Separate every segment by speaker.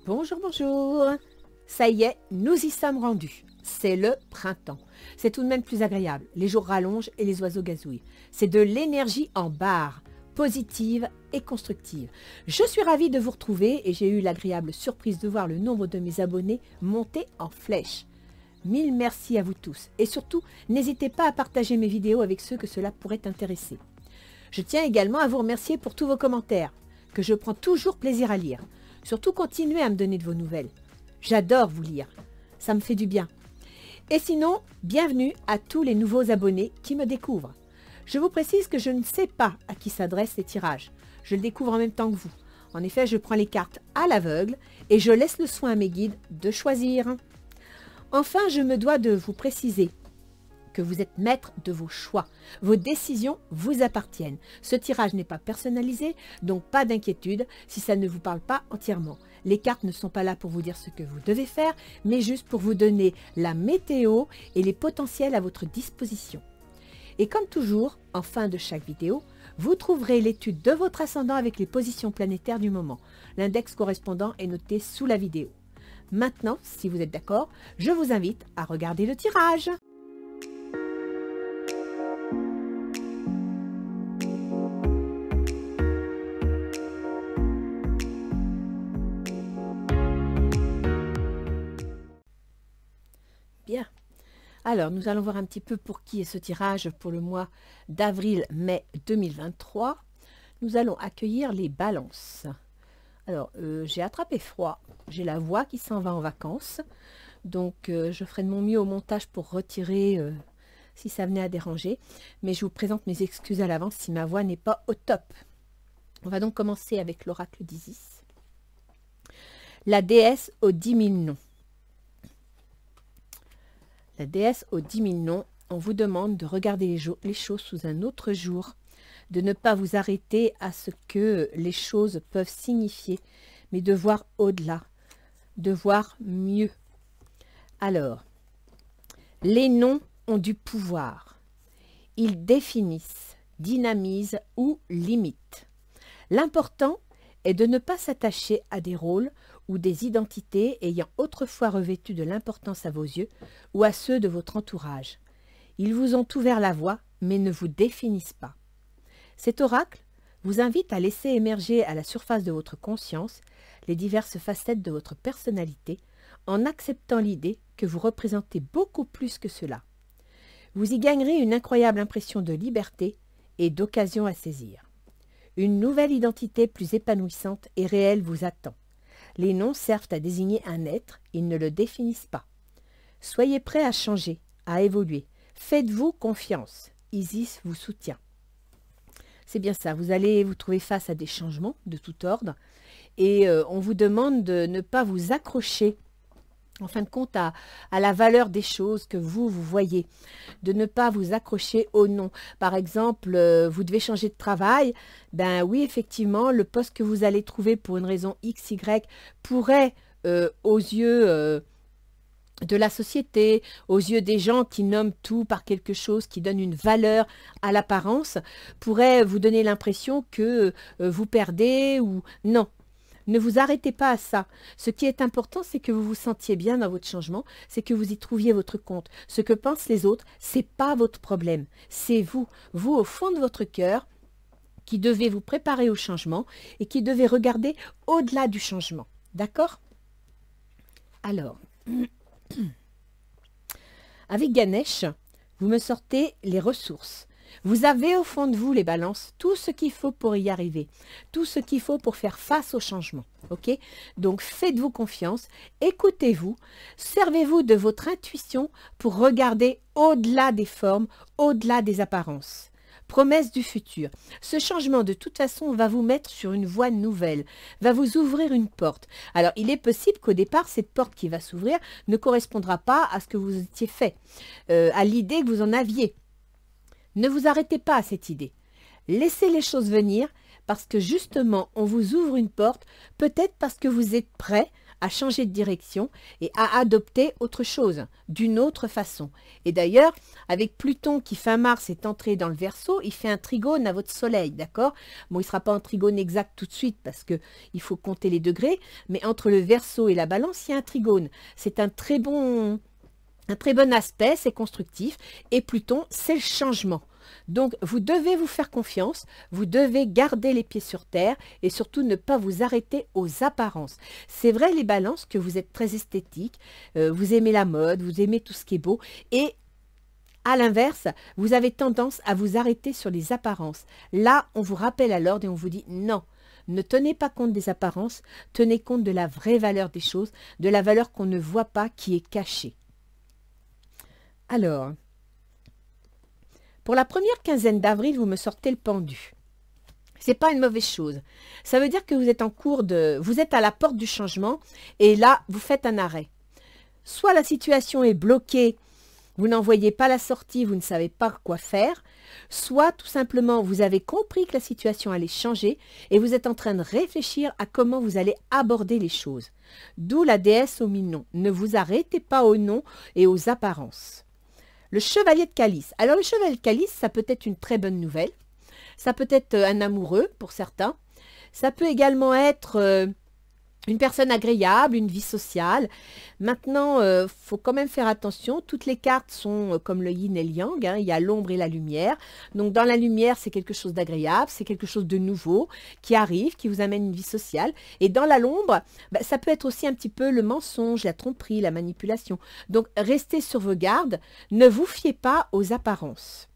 Speaker 1: Bonjour, bonjour. Ça y est, nous y sommes rendus. C'est le printemps. C'est tout de même plus agréable. Les jours rallongent et les oiseaux gazouillent. C'est de l'énergie en barre, positive et constructive. Je suis ravie de vous retrouver et j'ai eu l'agréable surprise de voir le nombre de mes abonnés monter en flèche. Mille merci à vous tous. Et surtout, n'hésitez pas à partager mes vidéos avec ceux que cela pourrait intéresser. Je tiens également à vous remercier pour tous vos commentaires, que je prends toujours plaisir à lire. Surtout, continuez à me donner de vos nouvelles. J'adore vous lire. Ça me fait du bien. Et sinon, bienvenue à tous les nouveaux abonnés qui me découvrent. Je vous précise que je ne sais pas à qui s'adressent les tirages. Je le découvre en même temps que vous. En effet, je prends les cartes à l'aveugle et je laisse le soin à mes guides de choisir. Enfin, je me dois de vous préciser que vous êtes maître de vos choix. Vos décisions vous appartiennent. Ce tirage n'est pas personnalisé, donc pas d'inquiétude si ça ne vous parle pas entièrement. Les cartes ne sont pas là pour vous dire ce que vous devez faire, mais juste pour vous donner la météo et les potentiels à votre disposition. Et comme toujours, en fin de chaque vidéo, vous trouverez l'étude de votre ascendant avec les positions planétaires du moment. L'index correspondant est noté sous la vidéo. Maintenant, si vous êtes d'accord, je vous invite à regarder le tirage. Bien. Alors, nous allons voir un petit peu pour qui est ce tirage pour le mois d'avril-mai 2023. Nous allons accueillir les balances. Alors, j'ai attrapé froid. J'ai la voix qui s'en va en vacances. Donc, je ferai de mon mieux au montage pour retirer si ça venait à déranger. Mais je vous présente mes excuses à l'avance si ma voix n'est pas au top. On va donc commencer avec l'oracle d'Isis. La déesse aux 10 000 noms. La déesse aux 10 000 noms, on vous demande de regarder les choses sous un autre jour, de ne pas vous arrêter à ce que les choses peuvent signifier, mais de voir au-delà, de voir mieux. Alors, les noms ont du pouvoir. Ils définissent, dynamisent ou limitent. L'important est de ne pas s'attacher à des rôles ou des identités ayant autrefois revêtu de l'importance à vos yeux ou à ceux de votre entourage. Ils vous ont ouvert la voie, mais ne vous définissent pas. Cet oracle vous invite à laisser émerger à la surface de votre conscience les diverses facettes de votre personnalité en acceptant l'idée que vous représentez beaucoup plus que cela. Vous y gagnerez une incroyable impression de liberté et d'occasion à saisir. Une nouvelle identité plus épanouissante et réelle vous attend. Les noms servent à désigner un être, ils ne le définissent pas. Soyez prêts à changer, à évoluer. Faites-vous confiance. Isis vous soutient. C'est bien ça, vous allez vous trouver face à des changements de tout ordre et on vous demande de ne pas vous accrocher en fin de compte à la valeur des choses que vous voyez, de ne pas vous accrocher au nom. Par exemple, vous devez changer de travail, ben oui, effectivement, le poste que vous allez trouver pour une raison X, Y pourrait, aux yeux de la société, aux yeux des gens qui nomment tout par quelque chose qui donne une valeur à l'apparence, pourrait vous donner l'impression que vous perdez ou non. Ne vous arrêtez pas à ça. Ce qui est important, c'est que vous vous sentiez bien dans votre changement, c'est que vous y trouviez votre compte. Ce que pensent les autres, ce n'est pas votre problème. C'est vous, au fond de votre cœur, qui devez vous préparer au changement et qui devez regarder au-delà du changement. D'accord? Alors, avec Ganesh, vous me sortez les ressources. Vous avez au fond de vous, les balances, tout ce qu'il faut pour y arriver, tout ce qu'il faut pour faire face au changement. Ok? Donc, faites-vous confiance, écoutez-vous, servez-vous de votre intuition pour regarder au-delà des formes, au-delà des apparences. Promesse du futur. Ce changement, de toute façon, va vous mettre sur une voie nouvelle, va vous ouvrir une porte. Alors, il est possible qu'au départ, cette porte qui va s'ouvrir ne correspondra pas à ce que vous étiez fait, à l'idée que vous en aviez. Ne vous arrêtez pas à cette idée. Laissez les choses venir parce que justement, on vous ouvre une porte, peut-être parce que vous êtes prêt à changer de direction et à adopter autre chose, d'une autre façon. Et d'ailleurs, avec Pluton qui fin mars est entré dans le Verseau, il fait un trigone à votre soleil, d'accord? Bon, il ne sera pas en trigone exact tout de suite parce qu'il faut compter les degrés, mais entre le Verseau et la Balance, il y a un trigone. C'est un très bon aspect, c'est constructif, et Pluton, c'est le changement. Donc, vous devez vous faire confiance, vous devez garder les pieds sur terre et surtout ne pas vous arrêter aux apparences. C'est vrai, les balances, que vous êtes très esthétique, vous aimez la mode, vous aimez tout ce qui est beau et à l'inverse, vous avez tendance à vous arrêter sur les apparences. Là, on vous rappelle à l'ordre et on vous dit non. Ne tenez pas compte des apparences, tenez compte de la vraie valeur des choses, de la valeur qu'on ne voit pas, qui est cachée. Alors, pour la première quinzaine d'avril, vous me sortez le pendu. Ce n'est pas une mauvaise chose. Ça veut dire que vous êtes vous êtes à la porte du changement et là, vous faites un arrêt. Soit la situation est bloquée, vous n'en voyez pas la sortie, vous ne savez pas quoi faire, soit tout simplement vous avez compris que la situation allait changer et vous êtes en train de réfléchir à comment vous allez aborder les choses. D'où la déesse au mille noms. Ne vous arrêtez pas aux noms et aux apparences. Le chevalier de calice. Alors le chevalier de calice, ça peut être une très bonne nouvelle. Ça peut être un amoureux pour certains. Ça peut également être une personne agréable, une vie sociale. Maintenant, faut quand même faire attention. Toutes les cartes sont comme le yin et le yang. Hein. Il y a l'ombre et la lumière. Donc dans la lumière, c'est quelque chose d'agréable, c'est quelque chose de nouveau qui arrive, qui vous amène une vie sociale. Et dans l'ombre, ça peut être aussi un petit peu le mensonge, la tromperie, la manipulation. Donc restez sur vos gardes. Ne vous fiez pas aux apparences.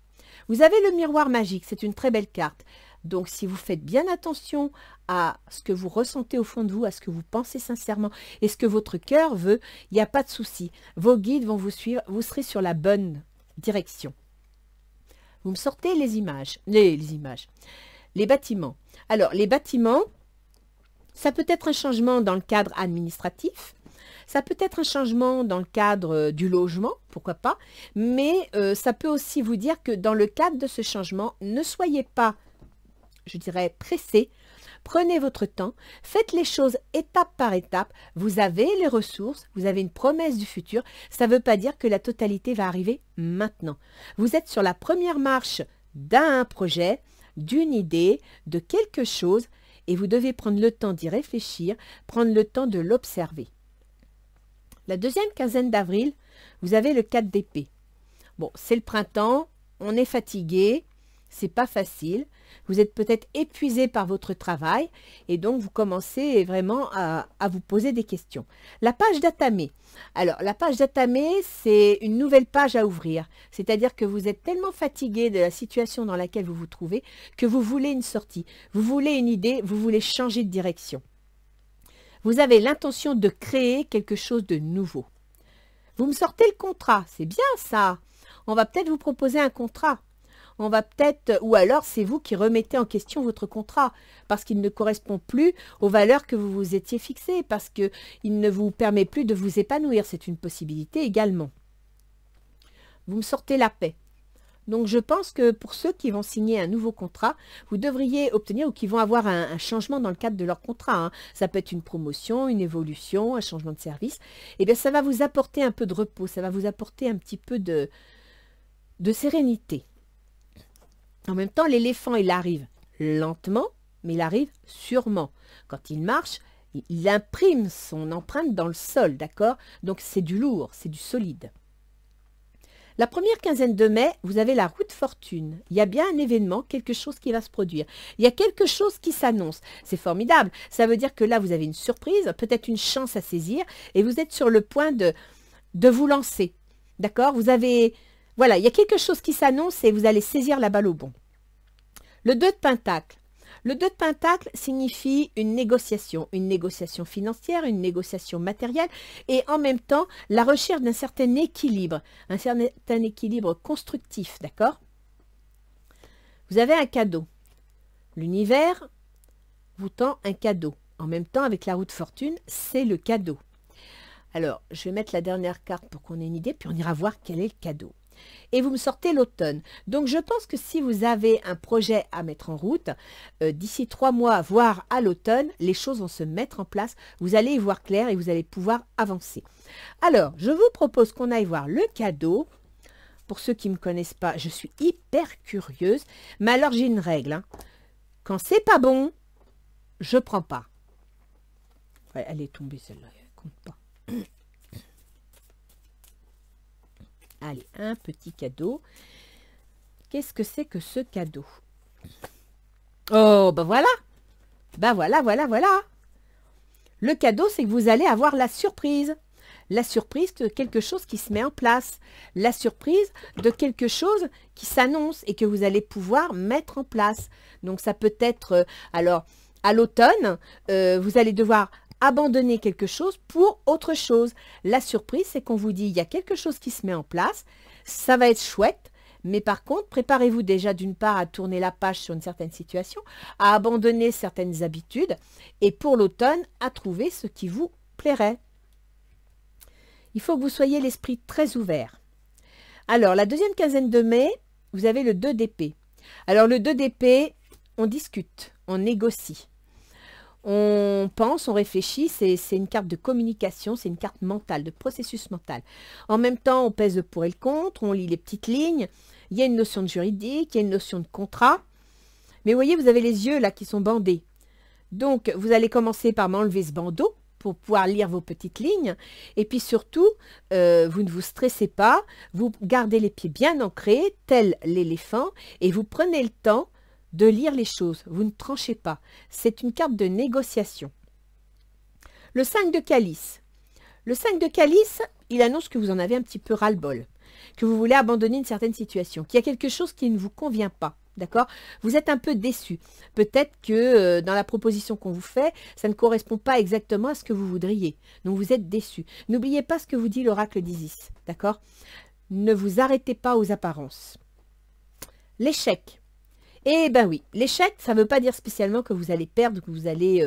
Speaker 1: Vous avez le miroir magique. C'est une très belle carte. Donc, si vous faites bien attention à ce que vous ressentez au fond de vous, à ce que vous pensez sincèrement et ce que votre cœur veut, il n'y a pas de souci. Vos guides vont vous suivre, vous serez sur la bonne direction. Vous me sortez les images, les bâtiments. Alors, les bâtiments, ça peut être un changement dans le cadre administratif, ça peut être un changement dans le cadre du logement, pourquoi pas, mais ça peut aussi vous dire que dans le cadre de ce changement, ne soyez pas, je dirais, pressé. Prenez votre temps, faites les choses étape par étape. Vous avez les ressources, vous avez une promesse du futur. Ça ne veut pas dire que la totalité va arriver maintenant. Vous êtes sur la première marche d'un projet, d'une idée, de quelque chose et vous devez prendre le temps d'y réfléchir, prendre le temps de l'observer. La deuxième quinzaine d'avril, vous avez le 4 d'épée. Bon, c'est le printemps, on est fatigué, c'est pas facile. Vous êtes peut-être épuisé par votre travail et donc vous commencez vraiment à vous poser des questions. La page d'Atamé. Alors, la page d'Atamé, c'est une nouvelle page à ouvrir. C'est-à-dire que vous êtes tellement fatigué de la situation dans laquelle vous vous trouvez que vous voulez une sortie. Vous voulez une idée, vous voulez changer de direction. Vous avez l'intention de créer quelque chose de nouveau. Vous me sortez le contrat. C'est bien ça. On va peut-être vous proposer un contrat. On va peut-être, ou alors c'est vous qui remettez en question votre contrat parce qu'il ne correspond plus aux valeurs que vous vous étiez fixées, parce qu'il ne vous permet plus de vous épanouir. C'est une possibilité également. Vous me sortez la paix. Donc je pense que pour ceux qui vont signer un nouveau contrat, vous devriez obtenir ou qui vont avoir un changement dans le cadre de leur contrat. Hein. Ça peut être une promotion, une évolution, un changement de service. Eh bien ça va vous apporter un peu de repos, ça va vous apporter un petit peu de sérénité. En même temps, l'éléphant, il arrive lentement, mais il arrive sûrement. Quand il marche, il imprime son empreinte dans le sol, d'accord? Donc, c'est du lourd, c'est du solide. La première quinzaine de mai, vous avez la roue de fortune. Il y a bien un événement, quelque chose qui va se produire. Il y a quelque chose qui s'annonce. C'est formidable. Ça veut dire que là, vous avez une surprise, peut-être une chance à saisir, et vous êtes sur le point de vous lancer. D'accord? Vous avez... Voilà, il y a quelque chose qui s'annonce et vous allez saisir la balle au bon. Le 2 de Pentacle. Le 2 de Pentacle signifie une négociation financière, une négociation matérielle et en même temps la recherche d'un certain équilibre constructif, d'accord? Vous avez un cadeau. L'univers vous tend un cadeau. En même temps, avec la roue de fortune, c'est le cadeau. Alors, je vais mettre la dernière carte pour qu'on ait une idée, puis on ira voir quel est le cadeau. et vous me sortez l'automne. Donc, je pense que si vous avez un projet à mettre en route, d'ici 3 mois, voire à l'automne, les choses vont se mettre en place. Vous allez y voir clair et vous allez pouvoir avancer. Alors, je vous propose qu'on aille voir le cadeau. Pour ceux qui ne me connaissent pas, je suis hyper curieuse. Mais alors, j'ai une règle. Hein. Quand c'est pas bon, je prends pas. Ouais, elle est tombée celle-là, elle compte pas. Allez, un petit cadeau. Qu'est-ce que c'est que ce cadeau? Oh, ben voilà. Ben voilà, voilà, voilà. Le cadeau, c'est que vous allez avoir la surprise. La surprise de quelque chose qui se met en place. La surprise de quelque chose qui s'annonce et que vous allez pouvoir mettre en place. Donc, ça peut être... alors, à l'automne, vous allez devoir abandonner quelque chose pour autre chose. La surprise, c'est qu'on vous dit, il y a quelque chose qui se met en place. Ça va être chouette. Mais par contre, préparez-vous déjà d'une part à tourner la page sur une certaine situation, à abandonner certaines habitudes et pour l'automne, à trouver ce qui vous plairait. Il faut que vous soyez l'esprit très ouvert. Alors, la deuxième quinzaine de mai, vous avez le 2 d'épée. Alors, le 2 d'épée, on discute, on négocie. On pense, on réfléchit, c'est une carte de communication, c'est une carte mentale, de processus mental. En même temps, on pèse le pour et le contre, on lit les petites lignes, il y a une notion de juridique, il y a une notion de contrat. Mais vous voyez, vous avez les yeux là qui sont bandés. Donc, vous allez commencer par m'enlever ce bandeau pour pouvoir lire vos petites lignes. Et puis surtout, vous ne vous stressez pas, vous gardez les pieds bien ancrés, tel l'éléphant, et vous prenez le temps de lire les choses. Vous ne tranchez pas. C'est une carte de négociation. Le 5 de calice. Le 5 de calice, il annonce que vous en avez un petit peu ras-le-bol, que vous voulez abandonner une certaine situation, qu'il y a quelque chose qui ne vous convient pas. D'accord? Vous êtes un peu déçu. Peut-être que dans la proposition qu'on vous fait, ça ne correspond pas exactement à ce que vous voudriez. Donc vous êtes déçu. N'oubliez pas ce que vous dit l'oracle d'Isis. D'accord? Ne vous arrêtez pas aux apparences. L'échec. Eh bien oui, l'échec, ça ne veut pas dire spécialement que vous allez perdre, que vous allez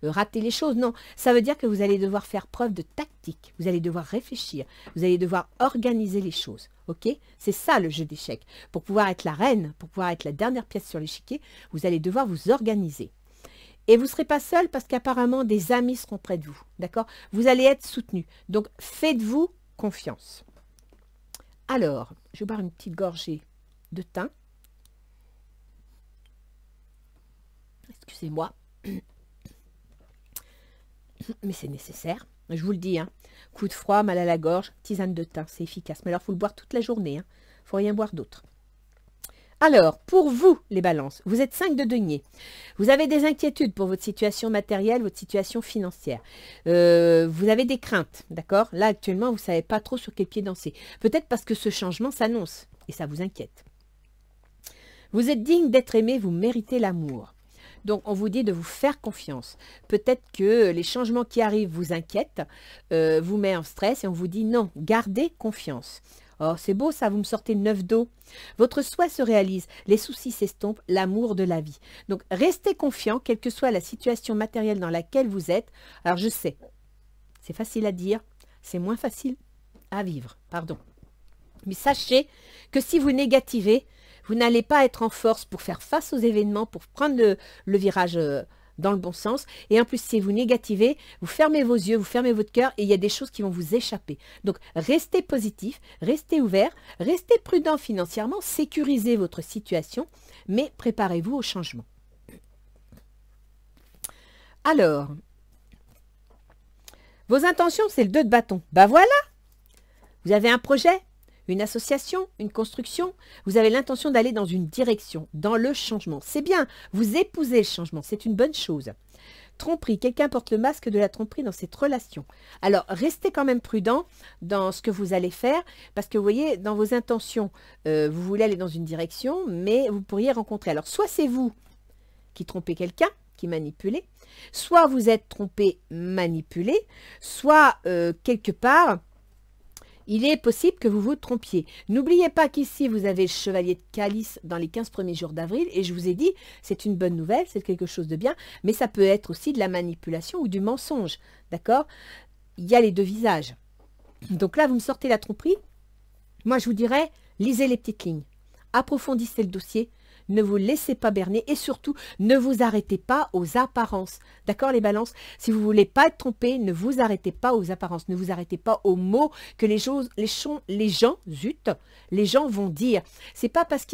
Speaker 1: rater les choses. Non, ça veut dire que vous allez devoir faire preuve de tactique. Vous allez devoir réfléchir. Vous allez devoir organiser les choses. Ok? C'est ça le jeu d'échecs. Pour pouvoir être la reine, pour pouvoir être la dernière pièce sur l'échiquier, vous allez devoir vous organiser. Et vous ne serez pas seul parce qu'apparemment des amis seront près de vous. D'accord? Vous allez être soutenu. Donc faites-vous confiance. Alors, je vais boire une petite gorgée de thym. Excusez-moi, mais c'est nécessaire, je vous le dis, hein. Coup de froid, mal à la gorge, tisane de thym, c'est efficace. Mais alors, il faut le boire toute la journée, il ne faut rien boire d'autre. Alors, pour vous, les balances, vous êtes 5 de denier. Vous avez des inquiétudes pour votre situation matérielle, votre situation financière. Vous avez des craintes, d'accord? Là, actuellement, vous ne savez pas trop sur quel pied danser. Peut-être parce que ce changement s'annonce et ça vous inquiète. Vous êtes digne d'être aimé, vous méritez l'amour. Donc, on vous dit de vous faire confiance. Peut-être que les changements qui arrivent vous inquiètent, vous mettent en stress et on vous dit non, gardez confiance. Oh, c'est beau ça, vous me sortez 9 d'eau. Votre souhait se réalise, les soucis s'estompent, l'amour de la vie. Donc, restez confiant, quelle que soit la situation matérielle dans laquelle vous êtes. Alors, je sais, c'est facile à dire, c'est moins facile à vivre, pardon. Mais sachez que si vous négativez, vous n'allez pas être en force pour faire face aux événements, pour prendre le virage dans le bon sens. Et en plus, si vous négativez, vous fermez vos yeux, vous fermez votre cœur et il y a des choses qui vont vous échapper. Donc, restez positif, restez ouvert, restez prudent financièrement, sécurisez votre situation, mais préparez-vous au changement. Alors, vos intentions, c'est le 2 de bâton. Ben voilà, vous avez un projet, une association, une construction, vous avez l'intention d'aller dans une direction, dans le changement. C'est bien, vous épousez le changement, c'est une bonne chose. Tromperie, quelqu'un porte le masque de la tromperie dans cette relation. Alors, restez quand même prudent dans ce que vous allez faire, parce que vous voyez, dans vos intentions, vous voulez aller dans une direction, mais vous pourriez rencontrer. Alors, soit c'est vous qui trompez quelqu'un, qui manipulez, soit vous êtes trompé, manipulé, soit quelque part, il est possible que vous vous trompiez. N'oubliez pas qu'ici, vous avez le chevalier de calice dans les 15 premiers jours d'avril. Et je vous ai dit, c'est une bonne nouvelle, c'est quelque chose de bien. Mais ça peut être aussi de la manipulation ou du mensonge. D'accord? Il y a les deux visages. Donc là, vous me sortez la tromperie. Moi, je vous dirais, Lisez les petites lignes. Approfondissez le dossier. Ne vous laissez pas berner et surtout, ne vous arrêtez pas aux apparences. D'accord les balances? Si vous ne voulez pas être trompé, ne vous arrêtez pas aux apparences. Ne vous arrêtez pas aux mots que les gens vont dire. C'est pas parce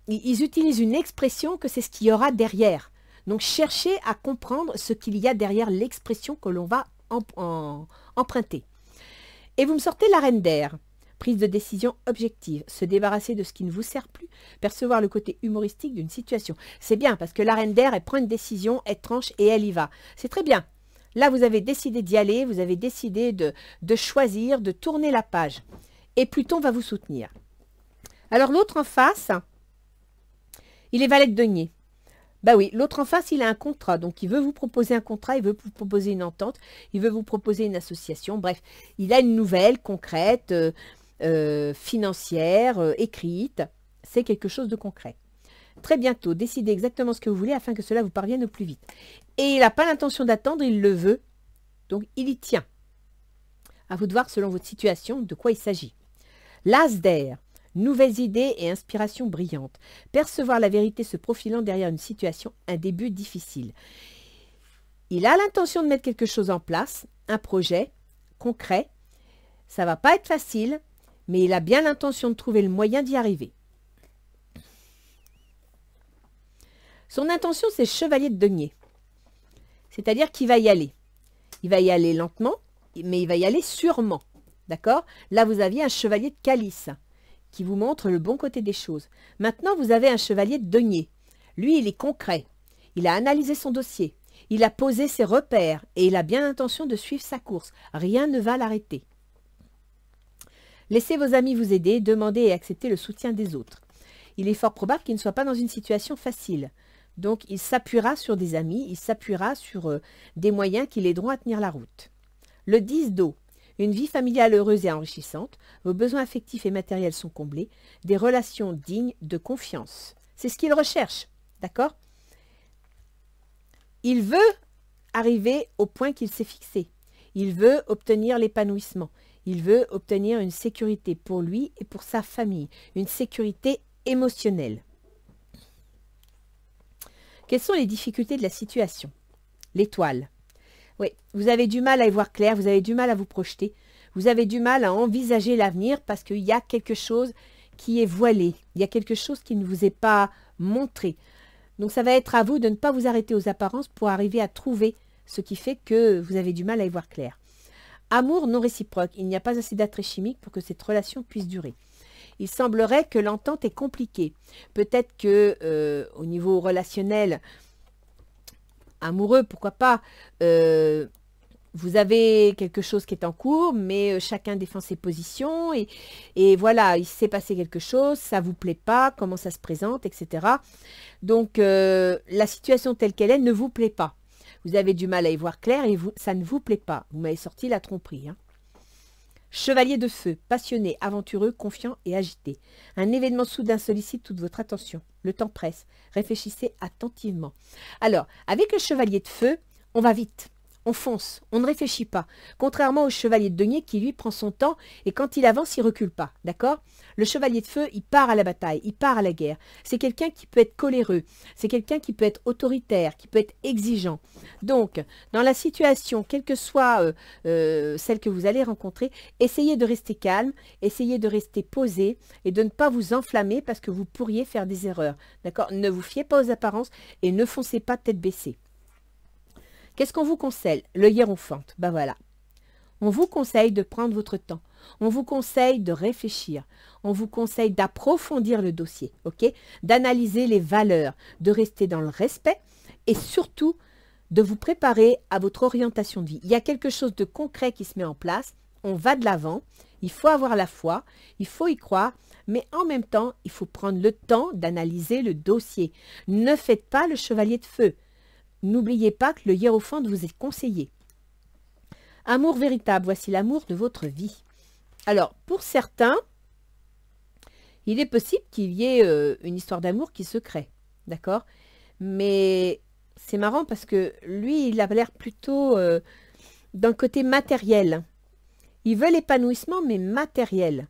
Speaker 1: ils utilisent une expression que c'est ce qu'il y aura derrière. Donc, cherchez à comprendre ce qu'il y a derrière l'expression que l'on va emprunter. Et vous me sortez la reine d'air. Prise de décision objective, se débarrasser de ce qui ne vous sert plus, percevoir le côté humoristique d'une situation. C'est bien parce que la reine d'air, elle prend une décision, elle tranche et elle y va. C'est très bien. Là, vous avez décidé d'y aller, vous avez décidé de choisir, de tourner la page. Et Pluton va vous soutenir. Alors, l'autre en face, il est valet de denier. Bah oui, l'autre en face, il a un contrat. Donc, il veut vous proposer un contrat, il veut vous proposer une entente, il veut vous proposer une association. Bref, il a une nouvelle concrète, financière, écrite. C'est quelque chose de concret. Très bientôt, décidez exactement ce que vous voulez afin que cela vous parvienne au plus vite. Et il n'a pas l'intention d'attendre, il le veut. Donc, il y tient. À vous de voir selon votre situation de quoi il s'agit. L'as d'air. Nouvelles idées et inspirations brillantes. Percevoir la vérité se profilant derrière une situation, un début difficile. Il a l'intention de mettre quelque chose en place, un projet concret. Ça ne va pas être facile, mais il a bien l'intention de trouver le moyen d'y arriver. Son intention, c'est chevalier de denier. C'est-à-dire qu'il va y aller. Il va y aller lentement, mais il va y aller sûrement. D'accord? Là, vous aviez un chevalier de calice qui vous montre le bon côté des choses. Maintenant, vous avez un chevalier de denier. Lui, il est concret. Il a analysé son dossier. Il a posé ses repères et il a bien l'intention de suivre sa course. Rien ne va l'arrêter. Laissez vos amis vous aider, demandez et acceptez le soutien des autres. Il est fort probable qu'il ne soit pas dans une situation facile. Donc, il s'appuiera sur des amis, il s'appuiera sur des moyens qui l'aideront à tenir la route. Le 10 d'eau. Une vie familiale heureuse et enrichissante, vos besoins affectifs et matériels sont comblés, des relations dignes de confiance. C'est ce qu'il recherche, d'accord? Il veut arriver au point qu'il s'est fixé. Il veut obtenir l'épanouissement. Il veut obtenir une sécurité pour lui et pour sa famille, une sécurité émotionnelle. Quelles sont les difficultés de la situation? L'étoile. Oui, vous avez du mal à y voir clair, vous avez du mal à vous projeter, vous avez du mal à envisager l'avenir parce qu'il y a quelque chose qui est voilé, il y a quelque chose qui ne vous est pas montré. Donc ça va être à vous de ne pas vous arrêter aux apparences pour arriver à trouver ce qui fait que vous avez du mal à y voir clair. Amour non réciproque, il n'y a pas assez d'attrait chimique pour que cette relation puisse durer. Il semblerait que l'entente est compliquée. Peut-être que au niveau relationnel, amoureux, pourquoi pas, vous avez quelque chose qui est en cours, mais chacun défend ses positions, et voilà, il s'est passé quelque chose, ça ne vous plaît pas, comment ça se présente, etc. Donc, la situation telle qu'elle est ne vous plaît pas. Vous avez du mal à y voir clair et ça ne vous plaît pas. Vous m'avez sorti la tromperie. Hein. Chevalier de feu, passionné, aventureux, confiant et agité. Un événement soudain sollicite toute votre attention. Le temps presse. Réfléchissez attentivement. Alors, avec le chevalier de feu, on va vite. On fonce, on ne réfléchit pas. Contrairement au chevalier de denier qui, lui, prend son temps et quand il avance, il ne recule pas. D'accord? Le chevalier de feu, il part à la bataille, il part à la guerre. C'est quelqu'un qui peut être coléreux, c'est quelqu'un qui peut être autoritaire, qui peut être exigeant. Donc, dans la situation, quelle que soit celle que vous allez rencontrer, essayez de rester calme, essayez de rester posé et de ne pas vous enflammer parce que vous pourriez faire des erreurs. D'accord? Ne vous fiez pas aux apparences et ne foncez pas tête baissée. Qu'est-ce qu'on vous conseille? Le hiérophante, ben voilà. On vous conseille de prendre votre temps. On vous conseille de réfléchir. On vous conseille d'approfondir le dossier, ok? D'analyser les valeurs, de rester dans le respect et surtout de vous préparer à votre orientation de vie. Il y a quelque chose de concret qui se met en place. On va de l'avant. Il faut avoir la foi. Il faut y croire. Mais en même temps, il faut prendre le temps d'analyser le dossier. Ne faites pas le chevalier de feu. N'oubliez pas que le hiérophante vous est conseillé. Amour véritable, voici l'amour de votre vie. Alors, pour certains, il est possible qu'il y ait une histoire d'amour qui se crée. D'accord? Mais c'est marrant parce que lui, il a l'air plutôt d'un côté matériel. Il veut l'épanouissement, mais matériel.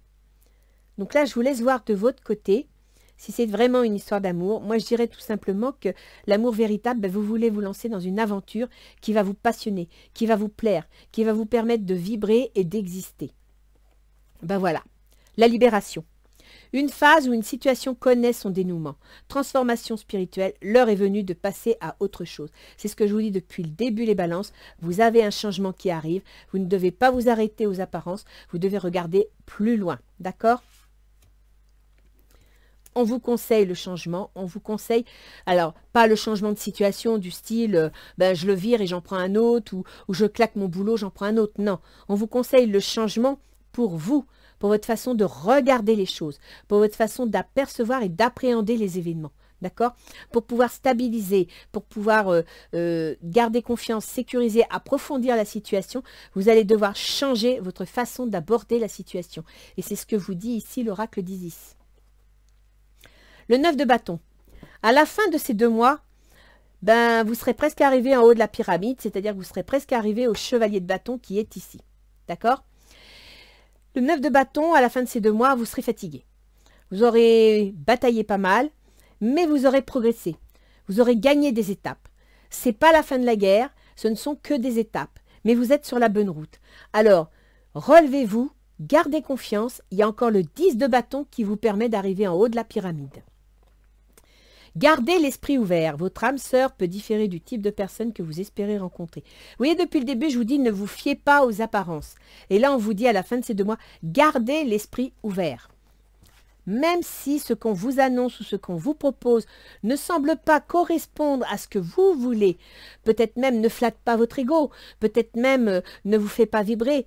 Speaker 1: Donc là, je vous laisse voir de votre côté si c'est vraiment une histoire d'amour. Moi, je dirais tout simplement que l'amour véritable, ben, vous voulez vous lancer dans une aventure qui va vous passionner, qui va vous plaire, qui va vous permettre de vibrer et d'exister. Ben voilà, la libération. Une phase ou une situation connaît son dénouement. Transformation spirituelle, l'heure est venue de passer à autre chose. C'est ce que je vous dis depuis le début, les balances. Vous avez un changement qui arrive. Vous ne devez pas vous arrêter aux apparences. Vous devez regarder plus loin. D'accord ? On vous conseille le changement, on vous conseille, alors pas le changement de situation du style ben, je le vire et j'en prends un autre ou je claque mon boulot, j'en prends un autre. Non, on vous conseille le changement pour vous, pour votre façon de regarder les choses, pour votre façon d'apercevoir et d'appréhender les événements. D'accord? Pour pouvoir stabiliser, pour pouvoir garder confiance, sécuriser, approfondir la situation, vous allez devoir changer votre façon d'aborder la situation. Et c'est ce que vous dit ici l'oracle d'Isis. Le 9 de bâton. À la fin de ces 2 mois, ben, vous serez presque arrivé en haut de la pyramide, c'est-à-dire que vous serez presque arrivé au chevalier de bâton qui est ici. D'accord? Le 9 de bâton, à la fin de ces 2 mois, vous serez fatigué. Vous aurez bataillé pas mal, mais vous aurez progressé. Vous aurez gagné des étapes. Ce n'est pas la fin de la guerre, ce ne sont que des étapes, mais vous êtes sur la bonne route. Alors, relevez-vous, gardez confiance, il y a encore le 10 de bâton qui vous permet d'arriver en haut de la pyramide. Gardez l'esprit ouvert. Votre âme sœur peut différer du type de personne que vous espérez rencontrer. Vous voyez, depuis le début, je vous dis, ne vous fiez pas aux apparences. Et là, on vous dit à la fin de ces 2 mois, gardez l'esprit ouvert. Même si ce qu'on vous annonce ou ce qu'on vous propose ne semble pas correspondre à ce que vous voulez, peut-être même ne flatte pas votre ego, peut-être même ne vous fait pas vibrer,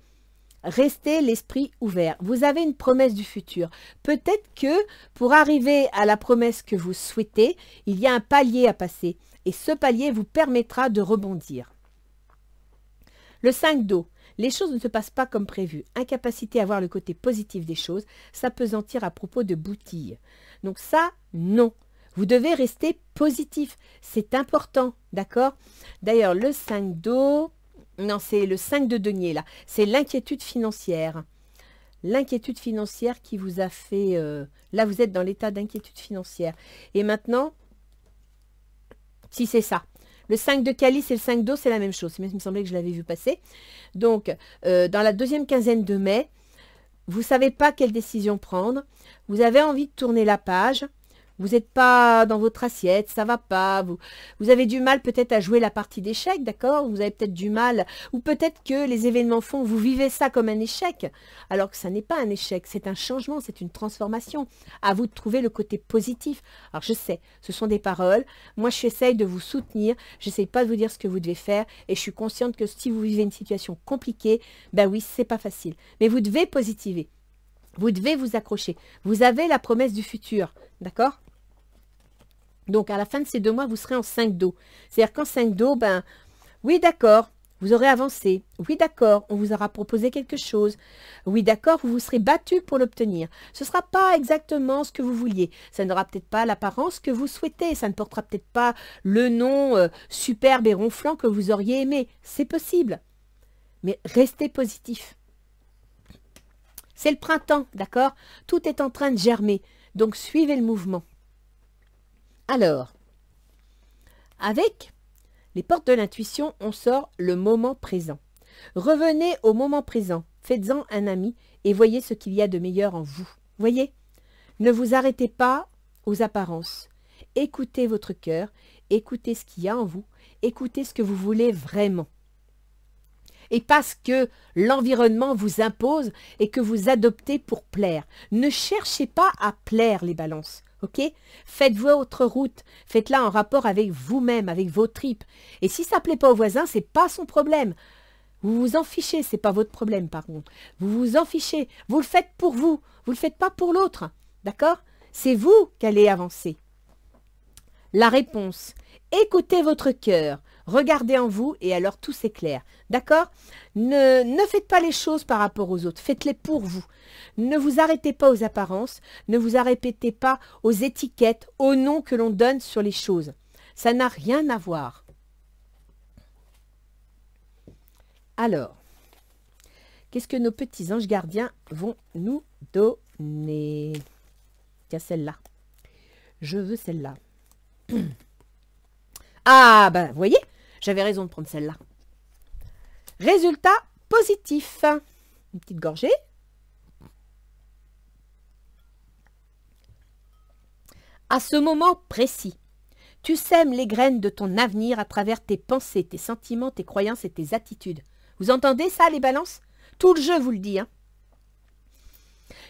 Speaker 1: restez l'esprit ouvert. Vous avez une promesse du futur. Peut-être que pour arriver à la promesse que vous souhaitez, il y a un palier à passer. Et ce palier vous permettra de rebondir. Le 5 d'eau. Les choses ne se passent pas comme prévu. Incapacité à voir le côté positif des choses, s'apesantir à propos de boutilles. Donc ça, non. Vous devez rester positif. C'est important, d'accord? D'ailleurs, le 5 d'eau... Non, c'est le 5 de denier, là. C'est l'inquiétude financière. L'inquiétude financière qui vous a fait... Là, vous êtes dans l'état d'inquiétude financière. Et maintenant, si c'est ça. Le 5 de calice et le 5 d'eau, c'est la même chose. Il me semblait que je l'avais vu passer. Donc, dans la deuxième quinzaine de mai, vous ne savez pas quelle décision prendre. Vous avez envie de tourner la page. Vous n'êtes pas dans votre assiette, ça ne va pas. Vous avez du mal peut-être à jouer la partie d'échec, d'accord? Vous avez peut-être du mal, ou peut-être que les événements font, vous vivez ça comme un échec, alors que ça n'est pas un échec, c'est un changement, c'est une transformation. À vous de trouver le côté positif. Alors je sais, ce sont des paroles. Moi, j'essaye de vous soutenir. Je n'essaye pas de vous dire ce que vous devez faire. Et je suis consciente que si vous vivez une situation compliquée, ben oui, c'est pas facile. Mais vous devez positiver. Vous devez vous accrocher. Vous avez la promesse du futur, d'accord? Donc, à la fin de ces 2 mois, vous serez en 5 d'eau. C'est-à-dire qu'en 5 d'eau, ben, oui, d'accord, vous aurez avancé. Oui, d'accord, on vous aura proposé quelque chose. Oui, d'accord, vous vous serez battu pour l'obtenir. Ce ne sera pas exactement ce que vous vouliez. Ça n'aura peut-être pas l'apparence que vous souhaitez. Ça ne portera peut-être pas le nom superbe et ronflant que vous auriez aimé. C'est possible. Mais restez positif. C'est le printemps, d'accord? Tout est en train de germer. Donc, suivez le mouvement. Alors, avec les portes de l'intuition, on sort le moment présent. Revenez au moment présent, faites-en un ami et voyez ce qu'il y a de meilleur en vous. Voyez, ne vous arrêtez pas aux apparences. Écoutez votre cœur, écoutez ce qu'il y a en vous, écoutez ce que vous voulez vraiment. Et parce que l'environnement vous impose et que vous adoptez pour plaire. Ne cherchez pas à plaire les balances. Ok? Faites votre route, faites-la en rapport avec vous-même, avec vos tripes. Et si ça ne plaît pas au voisin, c'est pas son problème. Vous vous en fichez, c'est pas votre problème par contre. Vous vous en fichez, vous le faites pour vous, vous le faites pas pour l'autre. D'accord? C'est vous qui allez avancer. La réponse, écoutez votre cœur, regardez en vous et alors tout s'éclaire. D'accord? Ne faites pas les choses par rapport aux autres, faites-les pour vous. Ne vous arrêtez pas aux apparences, ne vous arrêtez pas aux étiquettes, aux noms que l'on donne sur les choses. Ça n'a rien à voir. Alors, qu'est-ce que nos petits anges gardiens vont nous donner? mais il y a celle-là. Je veux celle-là. Ah, ben, vous voyez, j'avais raison de prendre celle-là. Résultat positif. Une petite gorgée. À ce moment précis, tu sèmes les graines de ton avenir à travers tes pensées, tes sentiments, tes croyances et tes attitudes. Vous entendez ça, les balances? Tout le jeu vous le dit, hein.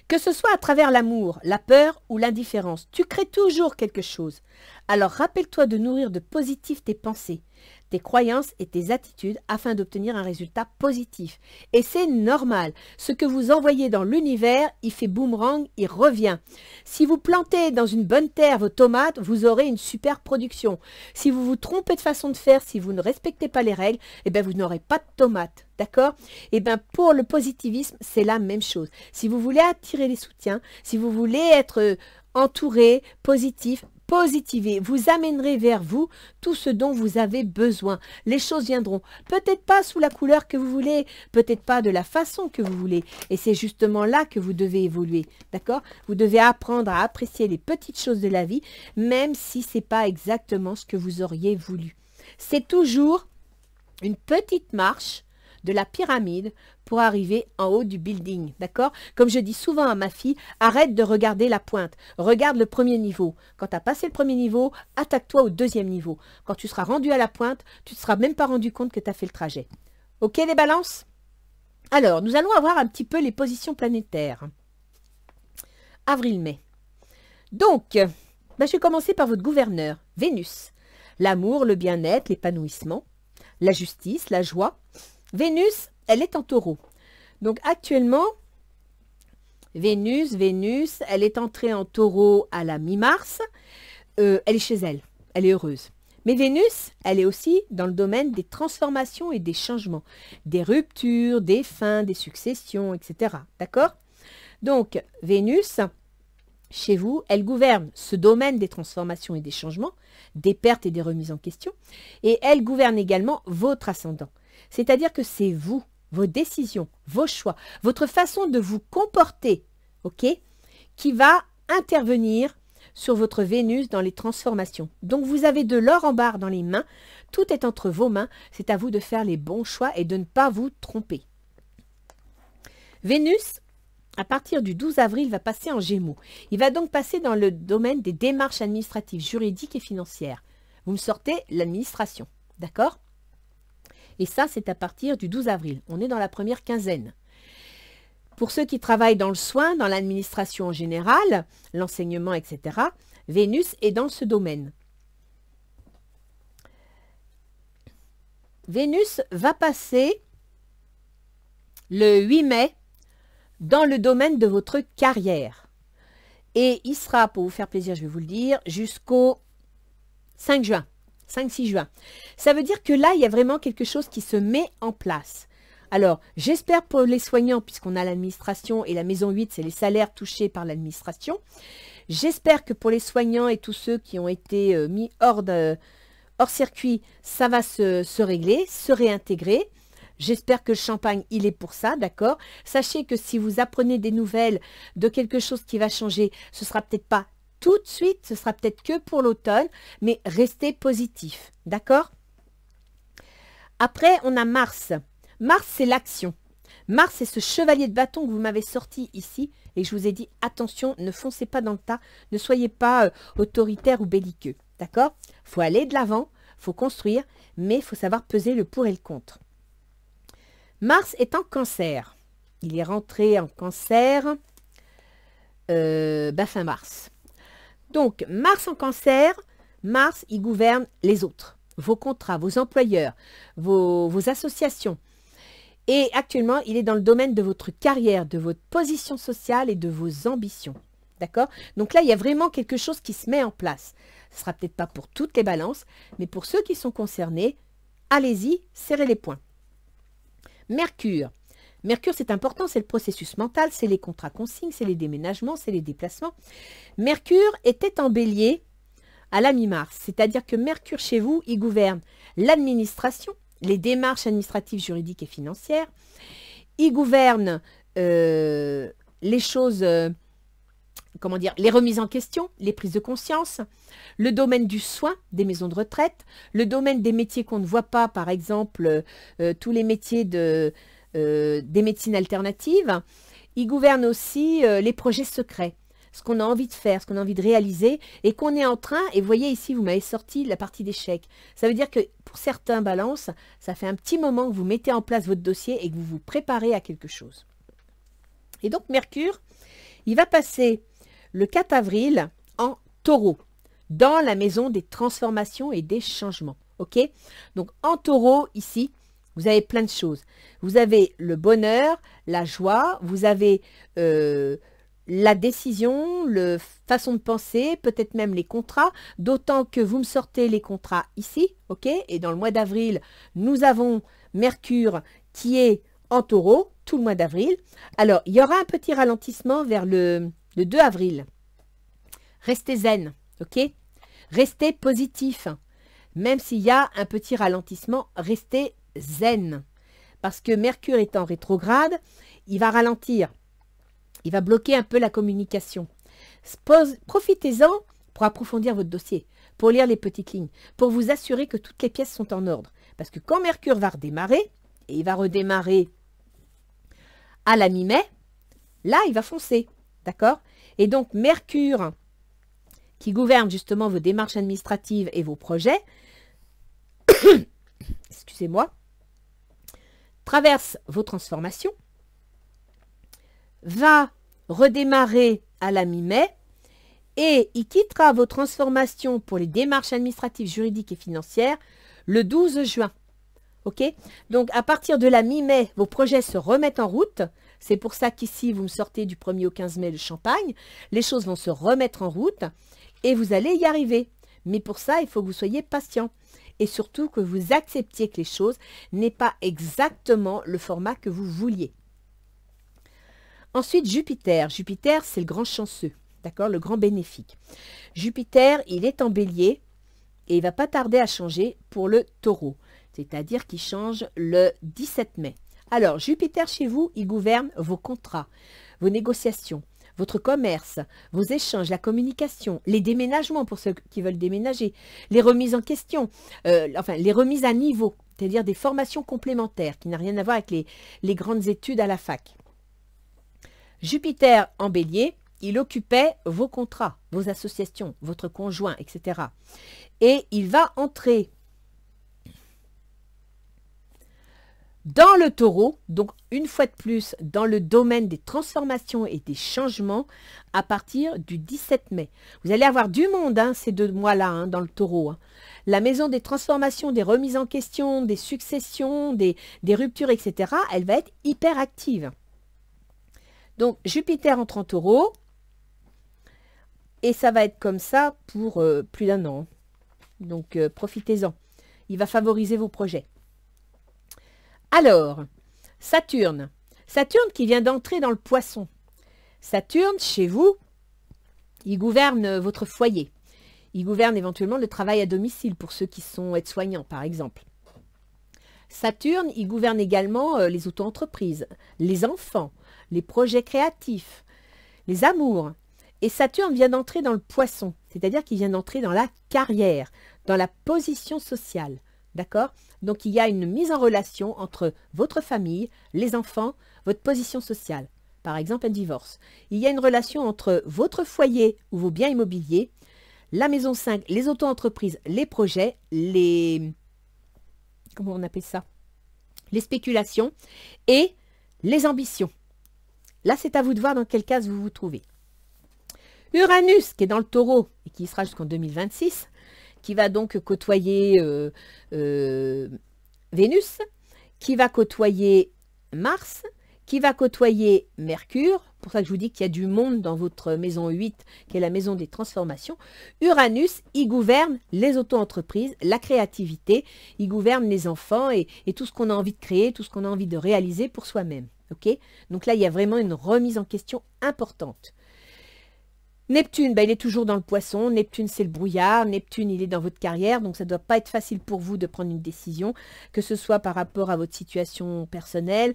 Speaker 1: Que ce soit à travers l'amour, la peur ou l'indifférence, tu crées toujours quelque chose. Alors rappelle-toi de nourrir de positif tes pensées, tes croyances et tes attitudes afin d'obtenir un résultat positif. Et c'est normal. Ce que vous envoyez dans l'univers, il fait boomerang, il revient. Si vous plantez dans une bonne terre vos tomates, vous aurez une super production. Si vous vous trompez de façon de faire, si vous ne respectez pas les règles, eh bien vous n'aurez pas de tomates. D'accord? Eh bien pour le positivisme, c'est la même chose. Si vous voulez attirer les soutiens, si vous voulez être entouré, positif, positivez, vous amènerez vers vous tout ce dont vous avez besoin. Les choses viendront, peut-être pas sous la couleur que vous voulez, peut-être pas de la façon que vous voulez. Et c'est justement là que vous devez évoluer, d'accord? Vous devez apprendre à apprécier les petites choses de la vie, même si ce n'est pas exactement ce que vous auriez voulu. C'est toujours une petite marche de la pyramide pour arriver en haut du building, d'accord? Comme je dis souvent à ma fille, arrête de regarder la pointe, regarde le premier niveau. Quand tu as passé le premier niveau, attaque-toi au deuxième niveau. Quand tu seras rendu à la pointe, tu ne te seras même pas rendu compte que tu as fait le trajet. Ok les balances? Alors, nous allons avoir un petit peu les positions planétaires. Avril-mai. Donc, je vais commencer par votre gouverneur, Vénus. L'amour, le bien-être, l'épanouissement, la justice, la joie. Vénus, elle est en taureau. Donc actuellement, Vénus, elle est entrée en taureau à la mi-mars. Elle est chez elle, elle est heureuse. Mais Vénus, elle est aussi dans le domaine des transformations et des changements, des ruptures, des fins, des successions, etc. D'accord? Donc Vénus, chez vous, elle gouverne ce domaine des transformations et des changements, des pertes et des remises en question, et elle gouverne également votre ascendant. C'est-à-dire que c'est vous, vos décisions, vos choix, votre façon de vous comporter, ok, qui va intervenir sur votre Vénus dans les transformations. Donc vous avez de l'or en barre dans les mains, tout est entre vos mains, c'est à vous de faire les bons choix et de ne pas vous tromper. Vénus, à partir du 12 avril, va passer en Gémeaux. Il va donc passer dans le domaine des démarches administratives, juridiques et financières. Vous me sortez l'administration, d'accord ? Et ça, c'est à partir du 12 avril. On est dans la première quinzaine. Pour ceux qui travaillent dans le soin, dans l'administration en général, l'enseignement, etc., Vénus est dans ce domaine. Vénus va passer le 8 mai dans le domaine de votre carrière. Et il sera, pour vous faire plaisir, je vais vous le dire, jusqu'au 5 juin. 5-6 juin. Ça veut dire que là, il y a vraiment quelque chose qui se met en place. Alors, j'espère pour les soignants, puisqu'on a l'administration et la maison 8, c'est les salaires touchés par l'administration. J'espère que pour les soignants et tous ceux qui ont été mis hors circuit, ça va se régler, se réintégrer. J'espère que le champagne, il est pour ça, d'accord? Sachez que si vous apprenez des nouvelles de quelque chose qui va changer, ce ne sera peut-être pas tout de suite, ce sera peut-être que pour l'automne, mais restez positif, d'accord? Après, on a Mars. Mars, c'est l'action. Mars, c'est ce chevalier de bâton que vous m'avez sorti ici, et je vous ai dit, attention, ne foncez pas dans le tas, ne soyez pas autoritaire ou belliqueux, d'accord? Il faut aller de l'avant, il faut construire, mais il faut savoir peser le pour et le contre. Mars est en Cancer. Il est rentré en Cancer fin mars. Donc, Mars en Cancer, Mars, il gouverne les autres, vos contrats, vos employeurs, vos associations. Et actuellement, il est dans le domaine de votre carrière, de votre position sociale et de vos ambitions. D'accord? Donc là, il y a vraiment quelque chose qui se met en place. Ce ne sera peut-être pas pour toutes les balances, mais pour ceux qui sont concernés, allez-y, serrez les poings. Mercure. Mercure, c'est important, c'est le processus mental, c'est les contrats consignes, c'est les déménagements, c'est les déplacements. Mercure était en bélier à la mi-mars, c'est-à-dire que Mercure chez vous, il gouverne l'administration, les démarches administratives, juridiques et financières. Il gouverne les choses comment dire, les remises en question, les prises de conscience, le domaine du soin des maisons de retraite, le domaine des métiers qu'on ne voit pas, par exemple, tous les métiers des médecines alternatives. Il gouverne aussi les projets secrets, ce qu'on a envie de faire, ce qu'on a envie de réaliser et qu'on est en train, et vous voyez ici, vous m'avez sorti la partie d'échec. Ça veut dire que pour certains balances, ça fait un petit moment que vous mettez en place votre dossier et que vous vous préparez à quelque chose. Et donc Mercure, il va passer le 4 avril en Taureau, dans la maison des transformations et des changements. Ok? Donc en Taureau, ici, vous avez plein de choses. Vous avez le bonheur, la joie, vous avez la décision, la façon de penser, peut-être même les contrats, d'autant que vous me sortez les contrats ici, ok? Et dans le mois d'avril, nous avons Mercure qui est en Taureau, tout le mois d'avril. Alors, il y aura un petit ralentissement vers le 2 avril. Restez zen, ok? Restez positif. Même s'il y a un petit ralentissement, restez zen. Parce que Mercure est en rétrograde, il va ralentir. Il va bloquer un peu la communication. Profitez-en pour approfondir votre dossier, pour lire les petites lignes, pour vous assurer que toutes les pièces sont en ordre. Parce que quand Mercure va redémarrer, et il va redémarrer à la mi-mai, là, il va foncer. D'accord? Et donc, Mercure, qui gouverne justement vos démarches administratives et vos projets, excusez-moi, traverse vos transformations, va redémarrer à la mi-mai et il quittera vos transformations pour les démarches administratives, juridiques et financières le 12 juin. Ok? Donc, à partir de la mi-mai, vos projets se remettent en route. C'est pour ça qu'ici, vous me sortez du 1er au 15 mai le champagne. Les choses vont se remettre en route et vous allez y arriver. Mais pour ça, il faut que vous soyez patient. Et surtout que vous acceptiez que les choses n'aient pas exactement le format que vous vouliez. Ensuite, Jupiter. Jupiter, c'est le grand chanceux, d'accord, le grand bénéfique. Jupiter, il est en bélier et il ne va pas tarder à changer pour le taureau. C'est-à-dire qu'il change le 17 mai. Alors, Jupiter chez vous, il gouverne vos contrats, vos négociations, votre commerce, vos échanges, la communication, les déménagements pour ceux qui veulent déménager, les remises en question, enfin, les remises à niveau, c'est-à-dire des formations complémentaires qui n'ont rien à voir avec les grandes études à la fac. Jupiter en bélier, il occupait vos contrats, vos associations, votre conjoint, etc. Et il va entrer dans le taureau, donc une fois de plus, dans le domaine des transformations et des changements à partir du 17 mai. Vous allez avoir du monde ces 2 mois-là dans le taureau. La maison des transformations, des remises en question, des successions, des ruptures, etc., elle va être hyper active. Donc, Jupiter entre en taureau, et ça va être comme ça pour plus d'1 an. Donc, profitez-en. Il va favoriser vos projets. Alors, Saturne. Saturne qui vient d'entrer dans le poisson. Saturne, chez vous, il gouverne votre foyer. Il gouverne éventuellement le travail à domicile pour ceux qui sont aides-soignants, par exemple. Saturne, il gouverne également les auto-entreprises, les enfants, les projets créatifs, les amours. Et Saturne vient d'entrer dans le poisson, c'est-à-dire qu'il vient d'entrer dans la carrière, dans la position sociale. D'accord? Donc, il y a une mise en relation entre votre famille, les enfants, votre position sociale. Par exemple, un divorce. Il y a une relation entre votre foyer ou vos biens immobiliers, la maison 5, les auto-entreprises, les projets, les... Comment on appelle ça? Les spéculations et les ambitions. Là, c'est à vous de voir dans quelle case vous vous trouvez. Uranus, qui est dans le taureau et qui y sera jusqu'en 2026, qui va donc côtoyer Vénus, qui va côtoyer Mars, qui va côtoyer Mercure. Pour ça que je vous dis qu'il y a du monde dans votre maison 8, qui est la maison des transformations. Uranus, il gouverne les auto-entreprises, la créativité, il gouverne les enfants et tout ce qu'on a envie de créer, tout ce qu'on a envie de réaliser pour soi-même. Okay? Donc là, il y a vraiment une remise en question importante. Neptune, il est toujours dans le poisson. Neptune, c'est le brouillard. Neptune, il est dans votre carrière. Donc, ça ne doit pas être facile pour vous de prendre une décision, que ce soit par rapport à votre situation personnelle,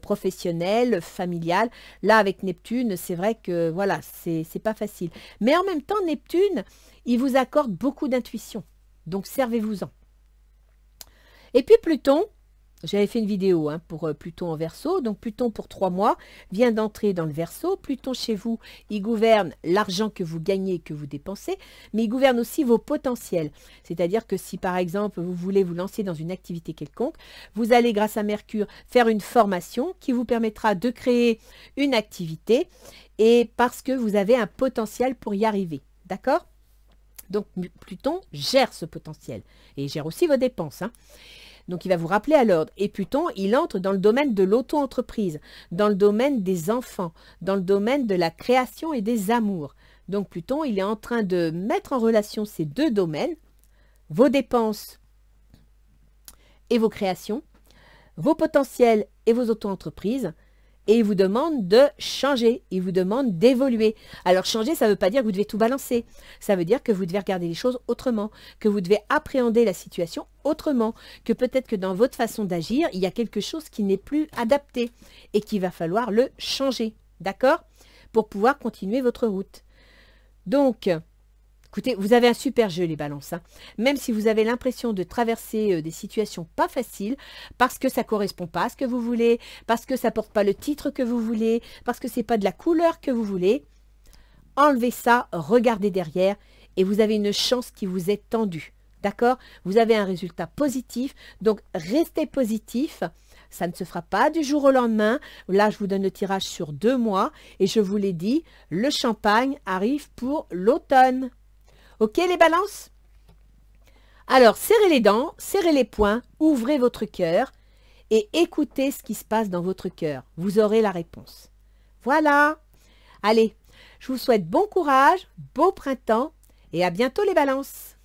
Speaker 1: professionnelle, familiale. Là, avec Neptune, c'est vrai que, voilà, c'est pas facile. Mais en même temps, Neptune, il vous accorde beaucoup d'intuition. Donc, servez-vous-en. Et puis, Pluton, j'avais fait une vidéo pour Pluton en Verseau. Donc Pluton pour 3 mois vient d'entrer dans le Verseau. Pluton chez vous, il gouverne l'argent que vous gagnez, que vous dépensez, mais il gouverne aussi vos potentiels. C'est-à-dire que si par exemple vous voulez vous lancer dans une activité quelconque, vous allez grâce à Mercure faire une formation qui vous permettra de créer une activité et parce que vous avez un potentiel pour y arriver. D'accord? Donc Pluton gère ce potentiel et il gère aussi vos dépenses. Donc, il va vous rappeler à l'ordre. Et Pluton, il entre dans le domaine de l'auto-entreprise, dans le domaine des enfants, dans le domaine de la création et des amours. Donc, Pluton, il est en train de mettre en relation ces deux domaines, vos dépenses et vos créations, vos potentiels et vos auto-entreprises. Et il vous demande de changer, il vous demande d'évoluer. Alors changer, ça ne veut pas dire que vous devez tout balancer. Ça veut dire que vous devez regarder les choses autrement, que vous devez appréhender la situation autrement, que peut-être que dans votre façon d'agir, il y a quelque chose qui n'est plus adapté et qu'il va falloir le changer, d'accord? Pour pouvoir continuer votre route. Donc, écoutez, vous avez un super jeu les balances. Même si vous avez l'impression de traverser des situations pas faciles, parce que ça ne correspond pas à ce que vous voulez, parce que ça ne porte pas le titre que vous voulez, parce que ce n'est pas de la couleur que vous voulez, enlevez ça, regardez derrière et vous avez une chance qui vous est tendue. D'accord? Vous avez un résultat positif, donc restez positif. Ça ne se fera pas du jour au lendemain. Là, je vous donne le tirage sur 2 mois et je vous l'ai dit, le champagne arrive pour l'automne. Ok les balances? Alors, serrez les dents, serrez les poings, ouvrez votre cœur et écoutez ce qui se passe dans votre cœur. Vous aurez la réponse. Voilà. Allez, je vous souhaite bon courage, beau printemps et à bientôt les balances.